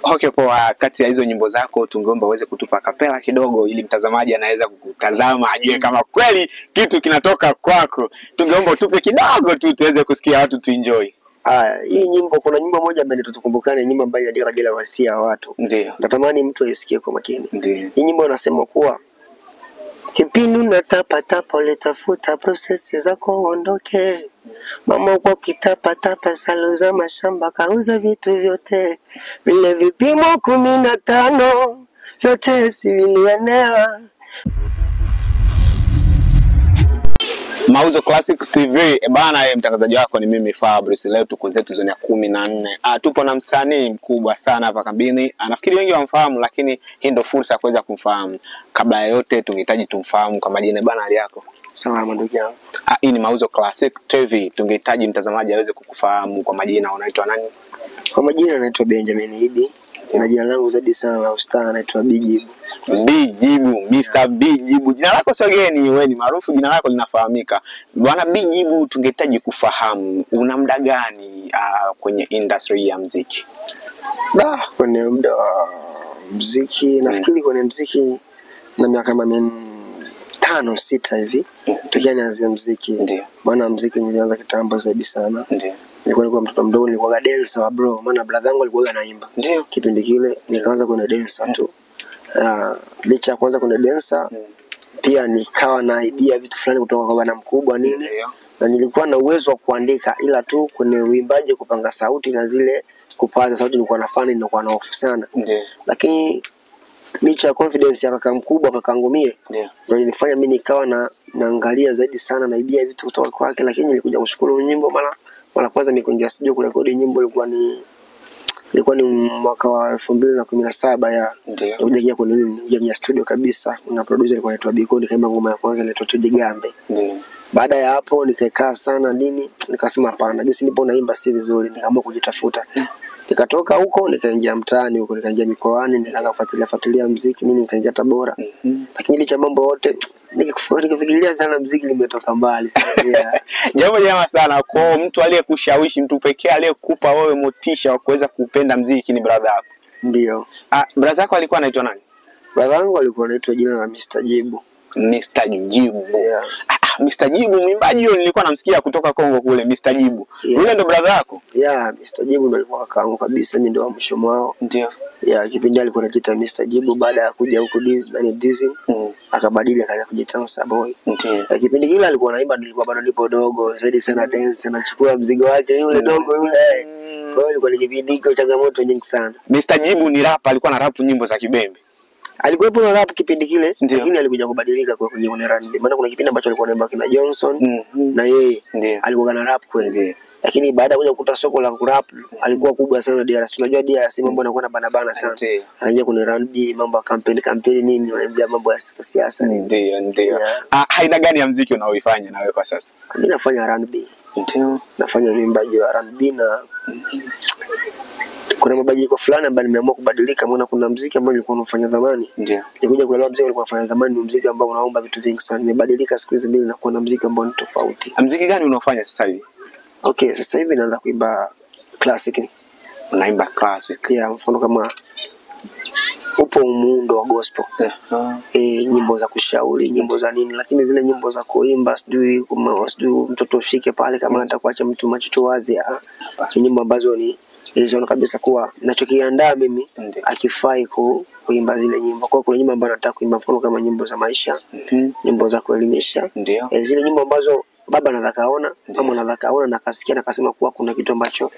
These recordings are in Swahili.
Okay, kwa kati ya hizo nyimbo zako tungeomba uweze kutupa kapela kidogo ili mtazamaji anaweza kukutazama ajue kama kweli kitu kinatoka kwako. Tungeomba utupe kidogo tu tuweze kusikia watu tuenjoy. Hii nyimbo, kuna nyimbo moja ambayo tutukumbukane, nyimbo ambayo inaandika ajili ya wasia wa watu. Ndio. Natamani mtu aisikie kwa makini. Ndio. Hii nyimbo inasema kuwa kipindi unatapa ulitafuta process zako uondoke. Mama uko kitapa saluza mashamba kauza vitu vyote. Vile vipimo 15 vyote si vilienea. Mauzo Classic TV bana, mtangazaji wako ni mimi Fabrice. Leo tuko zetu zone ya 14. Tupo na msanii mkubwa sana hapa kambini. Nafikiri wengi wamfahamu, lakini hii ndio fursa ya kuweza kumfahamu. Kabla ya yote tungehitaji tumfahamu kwa majina bana. Hali yako? Salama ndugu yangu. Hii ni Mauzo Classic TV. Tungehitaji mtazamaji aweze kukufahamu kwa majina. Unaitwa nani? Kwa majina naitwa Benjamin Idi. Na jina langu zaidi sana la ustaa naitwa Bijibu. Bijibu, Mr. Bijibu. Jina lako sio geni, wewe ni maarufu, jina lako linafahamika. Bwana Bijibu, tungehitaji kufahamu una muda gani kwenye industry ya muziki? Kwenye muda wa muziki, nafikiri kwenye muziki na miaka kama 5-6 hivi. Tokea nianze muziki. Ndio. Maana muziki nilianza kitambo zaidi sana. Ndio. Nilikuwa mtoto mdogo, nilikuwa dancer wa bro, maana brother yangu alikuwa anaimba. Ndio. Kipindi kile nikaanza kwenye dancer tu. Licha ya kwanza kwenye dancer, pia nikawa na idea vitu fulani kutoka kwa bwana mkubwa nini. Ndio. Na nilikuwa na uwezo wa kuandika, ila tu kwenye uimbaji kupanga sauti na zile kupaza sauti nilikuwa nafanya, nilikuwa na hofu sana. Ndio. Lakini licha ya confidence ya kaka mkubwa kakangu mie, ndio nilifanya mimi nikawa naangalia zaidi sana na idea vitu kutoka kwake. Lakini nilikuja kushukuru nyimbo mara kwanza nimekuingia studio kurekodi nyimbo ilikuwa ni mwaka wa 2017 ya ndio kuja studio kabisa, na producer alikuwa anaitwa Biko, nikaimba ngoma ya kwanza inaitwa Tudigambe. Baada ya hapo nikakaa sana nini, nikasema hapana, jinsi nipo naimba si vizuri, nikaamua kujitafuta. Nikatoka huko nikaingia mtaani huko, nikaingia mikoani, nikaanza kufuatilia muziki nini, nikaingia Tabora. Lakini licha mambo yote nikifikiria sana muziki nimetoka mbali sana. Jambo jema sana kwa mtu aliyekushawishi, mtu pekee aliyekupa wewe motisha wa kuweza kupenda muziki ni brother yako. Ndio. Brother yako alikuwa anaitwa nani? Brother yangu alikuwa anaitwa jina la Mr. Jibu. Mr. Jibu. Yeah. Mr. Jibu mwimbaji yule nilikuwa namsikia kutoka Kongo kule, Mr. Jibu. Yeah. Yule ndo brother yako? Yeah, Mr. Jibu ndo alikuwa kakaangu kabisa, mimi ndo wa mwisho wao. Ndio. Yeah, kipindi alikuwa anajiita Mr. Jibu, baada ya kuja huko Disney akabadili akaja kujiita Mr. Boy. Ndio. Kipindi kile alikuwa anaimba, nilikuwa bado nipo dogo, zaidi sana dance, anachukua mzigo wake yule dogo yule. Kwa hiyo ilikuwa ni kipindi hicho changamoto nyingi sana. Mr. Jibu ni rap, alikuwa na rap nyimbo za Kibembe. Alikuwa na rap kipindi kile, lakini alikuja kubadilika kwa kwenye R&B. Maana kuna kipindi ambacho alikuwa anaimba kina Johnson na yeye alikuwa na rap kweli. Lakini baada ya kuja kukuta soko la rap alikuwa kubwa sana DRC. Unajua DRC mambo yanakuwa na bana sana. Anaingia kwenye R&B, mambo ya campaign nini, wanaambia mambo ya siasa nini. Ndio. Aina gani ya muziki unaoifanya na wewe kwa sasa? Mimi nafanya R&B. Ndio. Nafanya uimbaji wa R&B na kuna mabadiliko fulani ambayo nimeamua kubadilika. Maana kuna muziki ambao nilikuwa nafanya zamani. Ndio. Nikuja kuelewa muziki nilikuwa nafanya zamani ni muziki ambao unaomba vitu vingi sana. Nimebadilika siku hizi mbili na kuna muziki ambao ni tofauti. Muziki gani unaofanya sasa hivi? Okay, sasa hivi naanza kuimba classic. Unaimba classic? Yeah, mfano kama upo muundo wa gospel. Nyimbo za kushauri, nyimbo za nini, lakini zile nyimbo za kuimba sijui mtoto ushike pale kama atakuacha mtu macho wazi. Ni nyimbo ambazo niliona kabisa kuwa ninachokiandaa mimi akifai kuimba zile nyimbo. Kwa kuna nyimbo ambazo nataka kuimba mfano kama nyimbo za maisha, nyimbo za kuelimisha. Zile nyimbo ambazo baba anataka aona, mama anataka aona na kasikia na kasema kuwa kuna kitu ambacho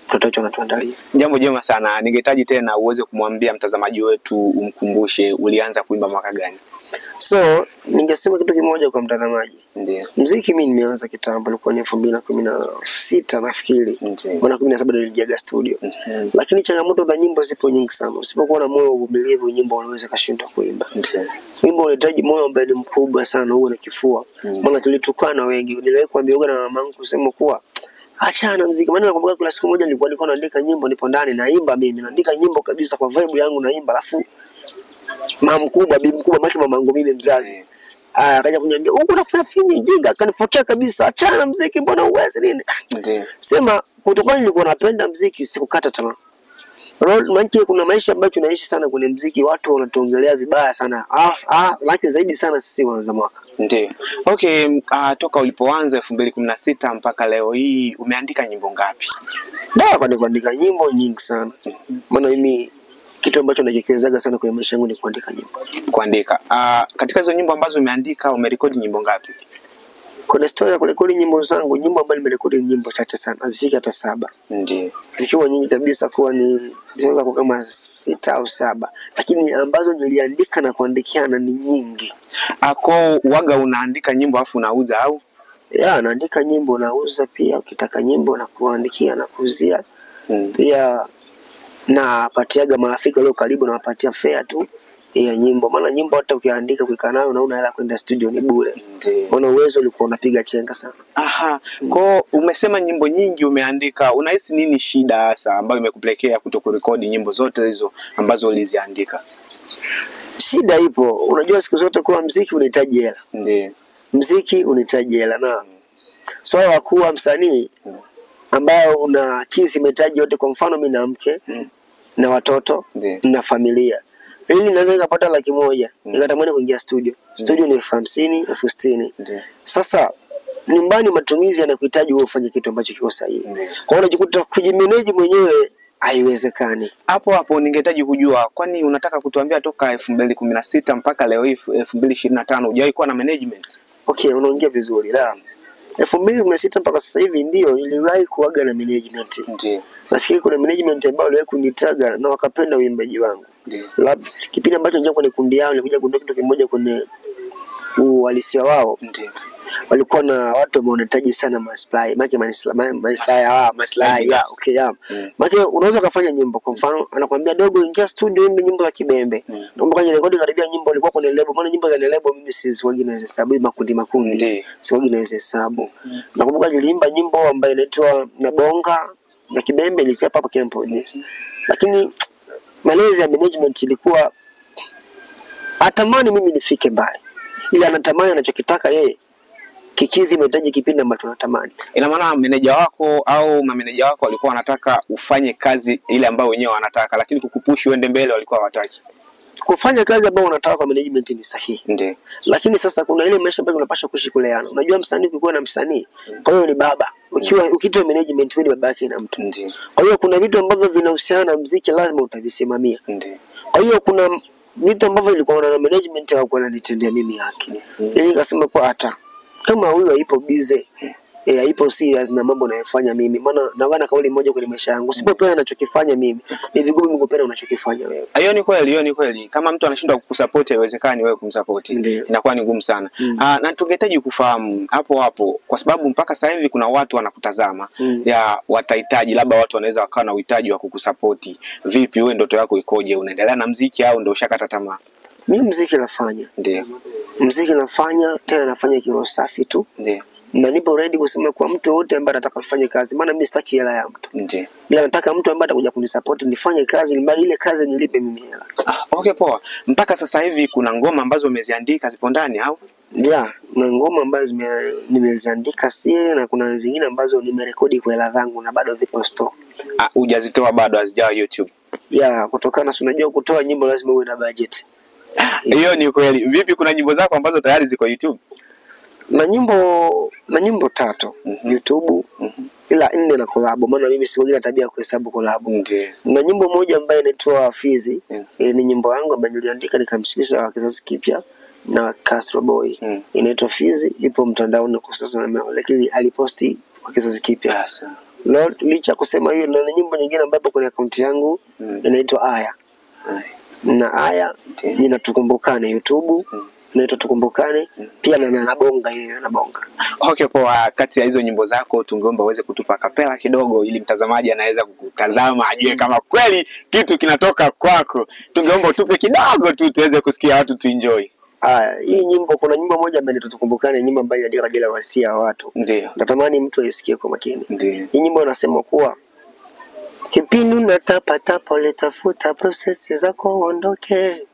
mtoto wetu anatuandalia. Jambo jema sana. Ningehitaji tena uweze kumwambia mtazamaji wetu, umkumbushe ulianza kuimba mwaka gani? So, ningesema kitu kimoja kwa mtazamaji. Ndio. Muziki mimi nimeanza kitambo, ilikuwa ni 2016 nafikiri. Maana 17 nilijaga studio. Lakini changamoto za nyimbo zipo nyingi sana. Usipokuwa na moyo uvumilivu, nyimbo unaweza kashindwa kuimba. Wimbo unahitaji moyo ambao ni mkubwa sana, uwe na kifua. Maana tulitukana wengi. Niliwahi kuambia na mamangu kusema kuwa achana muziki. Maana nakumbuka kuna siku moja nilikuwa naandika nyimbo, nipo ndani naimba mimi. Naandika nyimbo kabisa kwa vibe yangu naimba, alafu mama mkubwa, bibi mkubwa, mamangu mimi mzazi. Akaja kuniambia, "Huko unafanya fini jinga." Akanifokea kabisa, "Achana muziki, mbona uwezi nini?" Sema kutokana nilikuwa napenda muziki, sikukata tamaa. Manake kuna maisha ambayo tunaishi sana kwenye muziki, watu wanatuongelea vibaya sana. Lakini zaidi sana sisi waanza mwaka. Ndio. Okay, toka ulipoanza 2016 mpaka leo hii umeandika nyimbo ngapi? Kwani kuandika nyimbo nyingi sana. Maana mimi kitu ambacho nakikiwezaga sana kwenye maisha yangu ni kuandika nyimbo. Kuandika. Katika hizo nyimbo ambazo umeandika umerekodi nyimbo ngapi? Kuna story ya kurekodi nyimbo zangu, nyimbo ambazo nimerekodi ni nyimbo chache sana, hazifiki hata 7. Ndio. Zikiwa nyingi kabisa kuwa ni zinaweza kuwa kama 6 au 7, lakini ambazo niliandika na kuandikiana ni nyingi. Waga unaandika nyimbo afu unauza au? Naandika nyimbo nauza pia, ukitaka nyimbo na kuandikia na kuuzia. Pia napatiaga marafiki walio karibu na wapatia fare tu ya nyimbo. Maana nyimbo hata ukiandika kuikaa nayo na una hela kwenda studio ni bure. Maana uwezo ulikuwa unapiga chenga sana. Kwa umesema nyimbo nyingi umeandika, unahisi nini shida hasa ambayo imekupelekea kutokurekodi nyimbo zote hizo ambazo uliziandika? Shida ipo, unajua siku zote kuwa muziki unahitaji hela. Ndio. Muziki unahitaji hela na swala la kuwa msanii ambao una kisi mahitaji yote, kwa mfano mimi na mke na watoto na familia. Ili naweza nikapata 100,000 nikatamani kuingia studio. Studio ni 50,000, 60,000. Sasa nyumbani matumizi yanakuhitaji wewe ufanye kitu ambacho kiko sahihi. Kwa hiyo unajikuta kujimanage mwenyewe haiwezekani. Hapo ningehitaji kujua, kwani unataka kutuambia toka 2016 mpaka leo hii 2025 hujawahi kuwa na management? Okay, unaongea vizuri. 2016 mpaka sasa hivi ndio niliwahi kuaga na management. Ndio. Nafikiri kuna management ambao waliwahi kunitaga na wakapenda uimbaji wangu. Labda kipindi ambacho nilikuwa kwenye kundi yao nilikuja kugundua kitu kimoja kwenye uhalisia wao. Walikuwa na watu ambao wanahitaji sana maslahi. Maslahi. Maana unaweza kufanya nyimbo, kwa mfano anakuambia dogo ingia studio imbe nyimbo ya Kibembe. Naomba kwenye rekodi karibia nyimbo ilikuwa kwenye label. Maana nyimbo za label mimi siwagi na hesabu makundi. Siwagi na hesabu. Nakumbuka niliimba nyimbo ambayo inaitwa Nabonga ya Kibembe, ilikuwa hapa Campo. Lakini malezi ya management ilikuwa atamani mimi nifike mbali, ila anatamani anachokitaka yeye kikizi mahitaji kipindi ambacho tunatamani. Ina maana meneja wako au mameneja wako walikuwa wanataka ufanye kazi ile ambayo wenyewe wanataka, lakini kukupushi uende mbele walikuwa hawataki. Kufanya kazi ambayo unataka kwa management ni sahihi. Ndio. Lakini sasa kuna ile maisha ambayo unapaswa kuishi kuleana. Unajua msanii ukikuwa na msanii, kwa hiyo ni baba. Ukitoa management wewe ni baba yake na mtu. Ndio. Kwa hiyo kuna vitu ambavyo vinahusiana na muziki lazima utavisimamia. Ndio. Kwa hiyo kuna vitu ambavyo ilikuwa na management wako wananitendea mimi haki. Nikasema kwa hata kama huyu haipo busy, haipo serious na mambo nayofanya mimi, maana naona kauli moja kwenye maisha yangu, usipopenda ninachokifanya mimi ni vigumu mimi kupenda unachokifanya wewe. Hiyo ni kweli. Kama mtu anashindwa kukusupport haiwezekani wewe kumsupport. Inakuwa ni ngumu sana. Na tungehitaji kufahamu hapo kwa sababu mpaka sasa hivi kuna watu wanakutazama watahitaji, labda watu wanaweza wakawa na uhitaji wa kukusupport. Vipi, wewe ndoto yako ikoje? Unaendelea na muziki au ndio ushakata tamaa? Mimi muziki nafanya. Ndio. Muziki nafanya, tena nafanya kiroho safi tu. Ndio. Na nipo ready kusema kwa mtu wote ambaye anataka kufanya kazi, maana mimi sitaki hela ya mtu. Ndio. Ila nataka mtu ambaye atakuja kunisupport nifanye kazi, mbali ile kazi nilipe mimi hela. Okay, poa. Mpaka sasa hivi kuna ngoma ambazo umeziandika zipo ndani au? Na ngoma ambazo nimeziandika siri, na kuna zingine ambazo nimerekodi kwa hela zangu na bado zipo store. Hujazitoa bado, hazijawa YouTube? Kutokana na unajua kutoa nyimbo lazima uwe na budget. Hiyo ni kweli. Vipi, kuna nyimbo zako ambazo tayari ziko YouTube? Na nyimbo 3 YouTube, ila 4 na collab, maana mimi siwagi na tabia kuhesabu collab. Na nyimbo moja ambayo inaitwa Fizi, ni nyimbo yangu ambayo niliandika nikamshirikisha Kizazi Kipya na Castro Boy. Inaitwa Fizi, ipo mtandaoni kwa sasa, lakini aliposti kwa Kizazi Kipya. Licha kusema hiyo, na nyimbo nyingine ambayo kwenye account yangu inaitwa Aya. Na Aya ninatukumbukane YouTube, inaitwa Tukumbukane, pia na Nabonga, hiyo Nabonga. Okay, poa. Kati ya hizo nyimbo zako tungeomba uweze kutupa kapela kidogo ili mtazamaji anaweza kukutazama ajue kama kweli kitu kinatoka kwako. Tungeomba utupe kidogo tu tuweze kusikia watu tuenjoy. Hii nyimbo, kuna nyimbo moja ambayo Tukumbukane, nyimbo ambayo inaandika ajili ya wasia wa watu. Ndio. Natamani mtu aisikie kwa makini. Ndio. Hii nyimbo inasema kuwa kipindi unatapa ulitafuta process zako uondoke.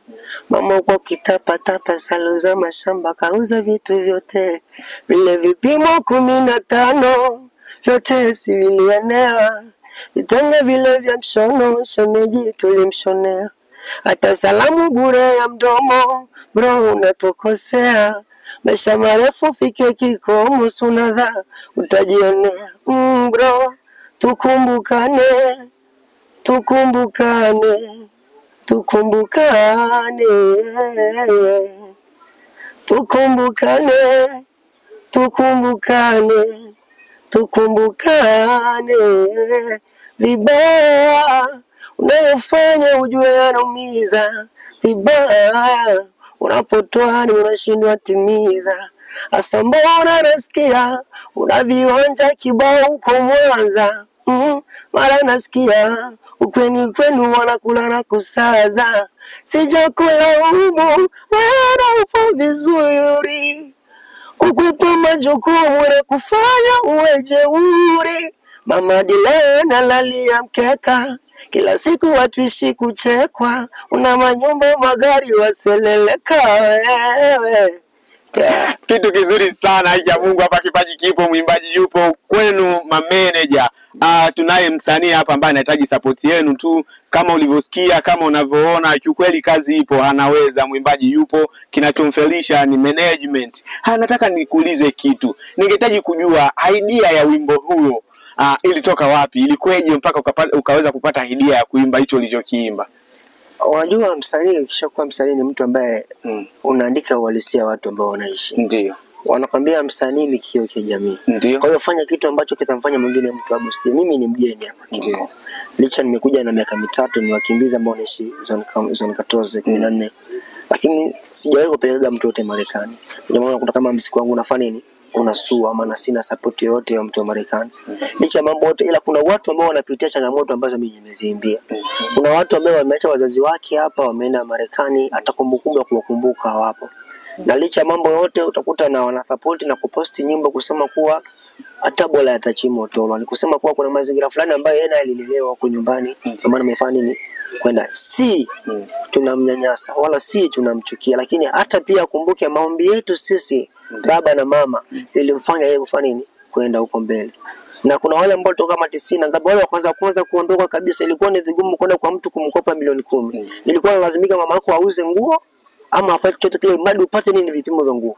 Mama kwa kitapa saluza mashamba, kauza vitu vyote. Vile vipimo 15 vyote si vilienea. vitenge vile vya mshono, shemeji tulimshonea. Hata salamu bure ya mdomo, bro unatukosea. Maisha marefu fike kikomo, sunadha utajionea. Bro, tukumbukane, tukumbukane, tukumbukane, tukumbukane, tukumbukane, tukumbukane. Vibaya unayofanya ujue yanaumiza, vibaya unapotoa unashindwa timiza. Asa mbona nasikia unavionja kibao uko Mwanza, mara nasikia ukweni kwenu wanakula na kusaza. Sijakulaumu, wewe upo vizuri, kukupa majukumu na kufanya uwe jeuri. Mama Dile nalalia mkeka, kila siku watuishi kuchekwa. Una manyumba magari waseleleka wewe. Yeah. Kitu kizuri sana ya Mungu hapa, kipaji kipo, mwimbaji yupo kwenu, mameneja. Tunaye msanii hapa ambaye anahitaji support yenu tu, kama ulivyosikia, kama unavyoona, kiukweli kazi ipo, anaweza, mwimbaji yupo, kinachomfelisha ni management. Nataka nikuulize kitu. Ningehitaji kujua idea ya wimbo huo ilitoka wapi? Ilikuwaje mpaka ukaweza kupata idea ya kuimba hicho ulichokiimba? Unajua msanii ukishakuwa msanii ni mtu ambaye unaandika uhalisia watu ambao wanaishi. Ndio. Wanakwambia msanii ni kioo cha jamii. Ndio. Kwa hiyo fanya kitu ambacho kitamfanya mwingine mtu agusie. Mimi ni mgeni hapa. Ndio. Licha nimekuja na miaka 3 ni wakimbiza ambao naishi zone 14 14. Lakini sijawahi kupeleka mtu wote Marekani. Ndio maana kutoka kama mziki wangu unafanya nini? Unasua, maana sina support yote ya mtu wa Marekani. Licha mambo yote, ila kuna watu ambao wanapitia changamoto ambazo mimi nimeziimbia. Kuna watu ambao wameacha wazazi wake hapa, wameenda Marekani, hata kumbukumbu ya kuwakumbuka hawapo. Na licha mambo yote utakuta na wana support na kuposti nyimbo kusema kuwa hata bora atachimo tolo. Ni kusema kuwa kuna mazingira fulani ambayo yeye alilelewa huko nyumbani, kwa maana amefanya nini? Kwenda si tunamnyanyasa wala si tunamchukia, lakini hata pia kumbuke maombi yetu sisi baba na mama ilimfanya yeye kufanya nini? Kwenda huko mbele. Na kuna wale ambao toka kama 90 ngapi wale kwanza kuondoka kabisa, ilikuwa ni vigumu kwenda kwa mtu kumkopa milioni 10. Ilikuwa lazimika mama yako auze nguo ama afanye chochote kile mradi upate nini vipimo vya nguo.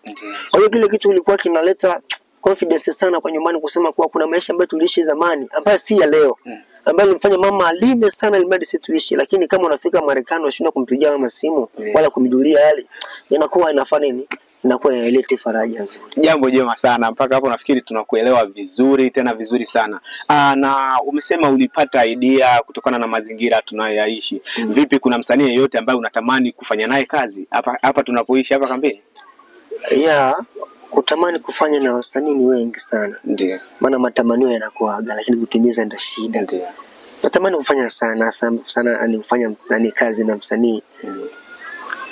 Kwa hiyo kile kitu kilikuwa kinaleta confidence sana kwa nyumbani kusema kuwa kuna maisha ambayo tuliishi zamani ambayo si ya leo. Ambayo ilimfanya mama alime sana ilimradi si tuishi, lakini kama unafika Marekani unashindwa kumpigia mama simu wala kumjulia yale, inakuwa inafanya nini? Inakuwa inaleta faraja nzuri. Jambo jema sana. Mpaka hapo nafikiri tunakuelewa vizuri, tena vizuri sana. Na umesema ulipata idea kutokana na mazingira tunayoishi. Vipi, kuna msanii yeyote ambaye unatamani kufanya naye kazi hapa tunapoishi hapa kambini? Yeah, kutamani kufanya na wasanii ni wengi sana. Ndio. Maana matamanio yanakuaga lakini kutimiza ndio shida. Ndio. Natamani kufanya sana ni kufanya kazi na msanii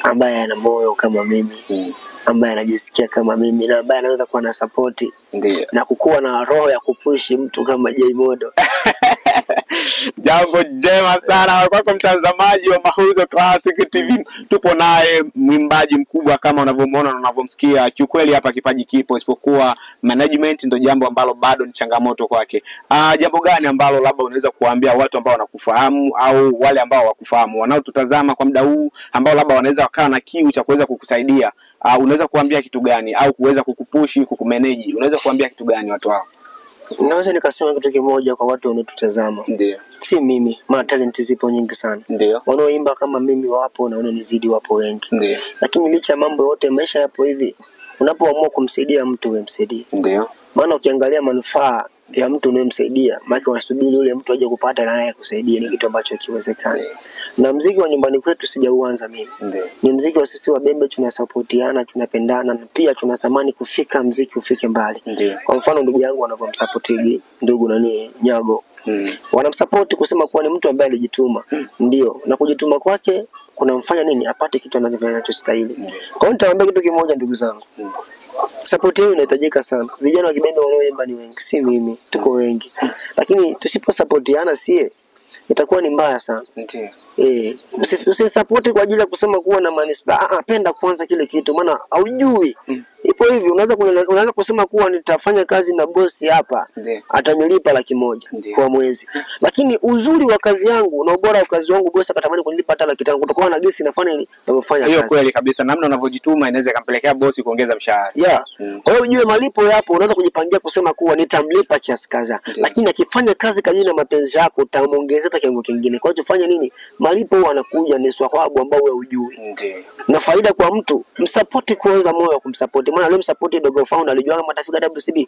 ambaye ana moyo kama mimi. Ambaye anajisikia kama mimi na ambaye anaweza kuwa na support. Ndio. Na kukuwa na roho ya kupushi mtu kama Jay Modo. Jambo jema sana kwako mtazamaji wa Mahuzo Classic TV. Tupo naye mwimbaji mkubwa kama unavyomuona na unavyomsikia. Kiukweli hapa kipaji kipo, isipokuwa management ndio jambo ambalo bado ni changamoto kwake. Jambo gani ambalo labda unaweza kuambia watu ambao wanakufahamu au wale ambao hawakufahamu wanaotutazama kwa muda huu ambao labda wanaweza wakawa na kiu cha kuweza kukusaidia? Unaweza kuambia kitu gani au kuweza kukupushi, kukumanage? Unaweza kuambia kitu gani watu hao? Naweza nikasema kitu kimoja kwa watu wanaotutazama. Ndio. Si mimi, maana talent zipo nyingi sana. Ndio. Wanaoimba kama mimi wapo na wanaonizidi wapo wengi. Ndio. Lakini licha mambo yote maisha yapo hivi. Unapoamua kumsaidia mtu wewe msaidie. Ndio. Maana ukiangalia manufaa ya mtu unayemsaidia, maana unasubiri yule mtu aje kupata na naye kusaidia, ni kitu ambacho kiwezekana. Na muziki wa nyumbani kwetu sijauanza mimi. Ni muziki wa sisi wa Bembe, tunasupportiana, tunapendana na pia tunatamani kufika muziki ufike mbali. Kwa mfano ndugu yangu wanavyomsupportigi ndugu nani Nyago. Wanamsupport kusema kuwa ni mtu ambaye alijituma. Ndio. Na kujituma kwake kunamfanya nini? Apate kitu anachostahili. Kwa hiyo nitawaambia kitu kimoja ndugu zangu. Support yenu inahitajika sana. Vijana wa Kibembe wanaoimba ni wengi, si mimi, tuko wengi. Lakini tusipo supportiana sie itakuwa ni mbaya sana. Ndio. Usisupport kwa ajili ya kusema kuwa na manispaa. Penda kwanza kile kitu, maana haujui Ipo hivi, unaweza kusema kuwa nitafanya kazi na bosi hapa, atanilipa 100,000 kwa mwezi. Lakini uzuri wa kazi yangu na ubora wa kazi wangu, bosi akatamani kunilipa hata 500,000 kutokana na jinsi nafanya ninavyofanya kazi. Hiyo kweli kabisa, namna unavyojituma inaweza ikampelekea bosi kuongeza mshahara. Kwa hiyo ujue malipo yapo, unaweza kujipangia kusema kuwa nitamlipa kiasi kadhaa. Lakini akifanya kazi kadiri na mapenzi yako utamuongezea hata kiwango kingine. Kwa hiyo tufanye nini? Malipo huwa anakuja ni swahabu ambao wewe hujui. Na faida kwa mtu, msupport kwanza, moyo wa kumsupport. Maana leo msupport Dogo Founder alijua kama atafika WCB.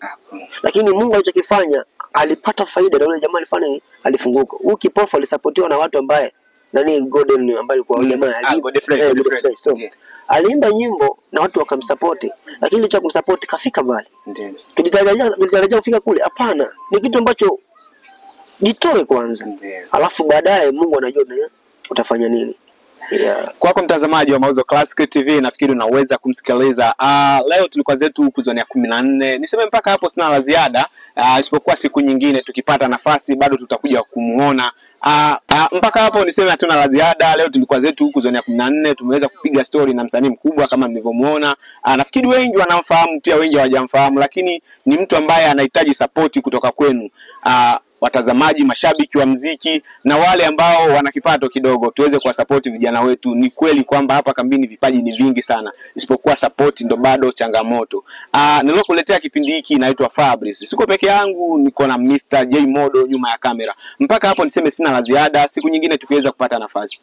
Lakini Mungu alichokifanya alipata faida na yule jamaa alifanya nini? Alifunguka. Huyu kipofu alisupportiwa na watu ambaye Golden ambaye alikuwa jamaa aliimba nyimbo na watu wakamsupport, lakini licha kumsupport kafika mbali. Tulitarajia kufika kule? Hapana, ni kitu ambacho jitoe kwanza. Alafu baadaye Mungu anajua utafanya nini. Kwako mtazamaji wa Mauzo Classic TV, nafikiri unaweza kumsikiliza. Leo tulikuwa zetu huku zone ya 14. Niseme mpaka hapo sina la ziada. Isipokuwa siku nyingine tukipata nafasi bado tutakuja kumuona. Mpaka hapo niseme hatuna la ziada. Leo tulikuwa zetu huku zone ya 14, tumeweza kupiga story na msanii mkubwa kama mlivyomuona. Nafikiri wengi wanamfahamu, pia wengi hawajamfahamu, lakini ni mtu ambaye anahitaji support kutoka kwenu. Watazamaji, mashabiki wa muziki na wale ambao wana kipato kidogo, tuweze kuwasupport vijana wetu. Ni kweli kwamba hapa kambini vipaji ni vingi sana, isipokuwa support ndo bado changamoto. Nilokuletea kipindi hiki naitwa Fabrice. Siko peke yangu, niko na Mr. J Modo nyuma ya kamera. Mpaka hapo niseme sina la ziada. Siku nyingine tukiweza kupata nafasi.